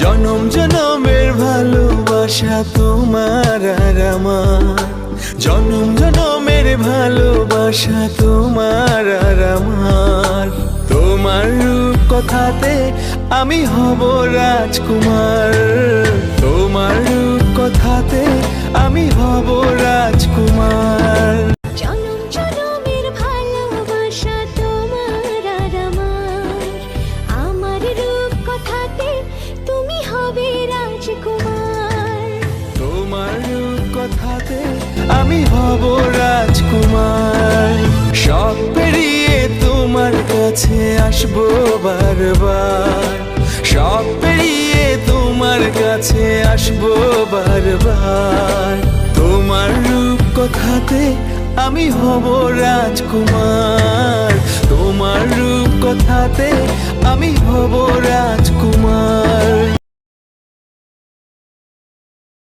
জনম জনমের ভালোবাসা তোমার আর আমার, জনম জনমের ভালোবাসা তোমার আর আমার। তোমার রূপ কথাতে আমি হব রাজকুমার, তোমার রূপ কথাতে আমি হব রাজকুমার। জনম জনমের ভালোবাসা তোমার আর আমার, আমার রূপ কথাতে তুমি হবে রাজকুমার। তোমার রূপ কথাতে আমি হব রাজকুমার। সব পেরিয়ে তোমার কাছে আসবো বারবার, সব পেরিয়ে তোমার কাছে আসবো বারবার। তোমার রূপ কথাতে আমি হব রাজকুমার, তোমার রূপ কথাতে আমি হব রাজকুমার।